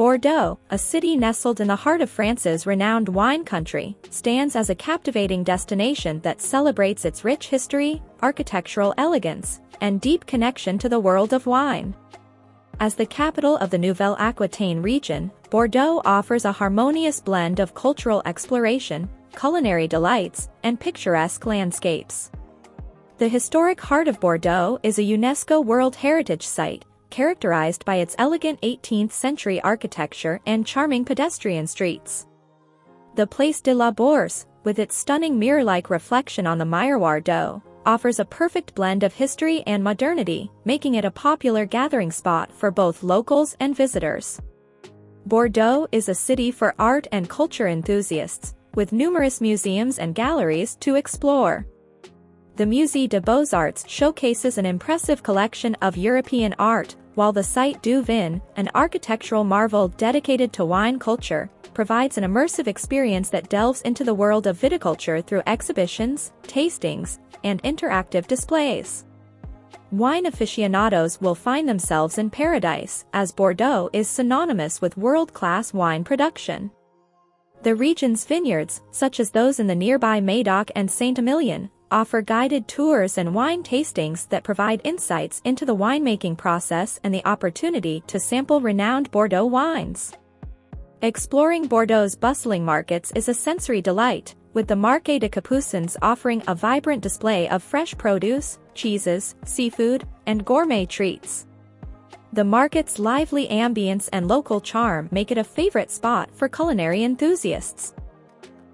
Bordeaux, a city nestled in the heart of France's renowned wine country, stands as a captivating destination that celebrates its rich history, architectural elegance, and deep connection to the world of wine. As the capital of the Nouvelle-Aquitaine region, Bordeaux offers a harmonious blend of cultural exploration, culinary delights, and picturesque landscapes. The historic heart of Bordeaux is a UNESCO World Heritage Site, characterized by its elegant 18th-century architecture and charming pedestrian streets. The Place de la Bourse, with its stunning mirror-like reflection on the Miroir d'Eau, offers a perfect blend of history and modernity, making it a popular gathering spot for both locals and visitors. Bordeaux is a city for art and culture enthusiasts, with numerous museums and galleries to explore. The Musée des Beaux-Arts showcases an impressive collection of European art, while the Site du Vin, an architectural marvel dedicated to wine culture, provides an immersive experience that delves into the world of viticulture through exhibitions, tastings, and interactive displays. Wine aficionados will find themselves in paradise, as Bordeaux is synonymous with world-class wine production. The region's vineyards, such as those in the nearby Médoc and Saint-Emilion, offer guided tours and wine tastings that provide insights into the winemaking process and the opportunity to sample renowned Bordeaux wines. Exploring Bordeaux's bustling markets is a sensory delight, with the Marché de Capucines offering a vibrant display of fresh produce, cheeses, seafood, and gourmet treats. The market's lively ambience and local charm make it a favorite spot for culinary enthusiasts.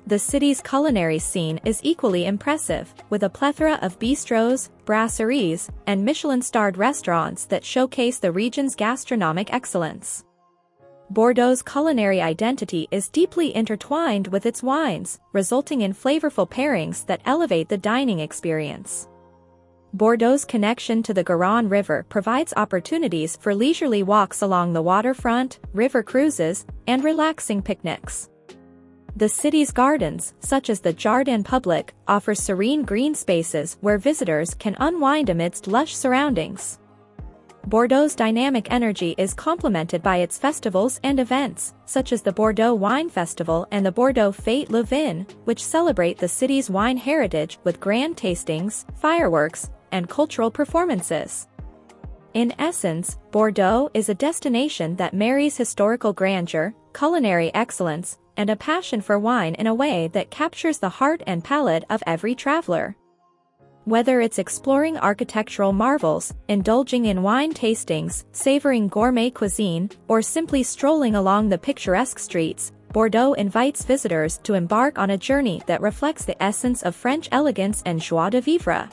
The city's culinary scene is equally impressive, with a plethora of bistros, brasseries, and Michelin-starred restaurants that showcase the region's gastronomic excellence. Bordeaux's culinary identity is deeply intertwined with its wines, resulting in flavorful pairings that elevate the dining experience. Bordeaux's connection to the Garonne River provides opportunities for leisurely walks along the waterfront, river cruises, and relaxing picnics. The city's gardens, such as the Jardin Public, offer serene green spaces where visitors can unwind amidst lush surroundings. Bordeaux's dynamic energy is complemented by its festivals and events, such as the Bordeaux Wine Festival and the Bordeaux Fête le Vin, which celebrate the city's wine heritage with grand tastings, fireworks, and cultural performances. In essence, Bordeaux is a destination that marries historical grandeur, culinary excellence, and a passion for wine in a way that captures the heart and palate of every traveler. Whether it's exploring architectural marvels, indulging in wine tastings, savoring gourmet cuisine, or simply strolling along the picturesque streets, Bordeaux invites visitors to embark on a journey that reflects the essence of French elegance and joie de vivre.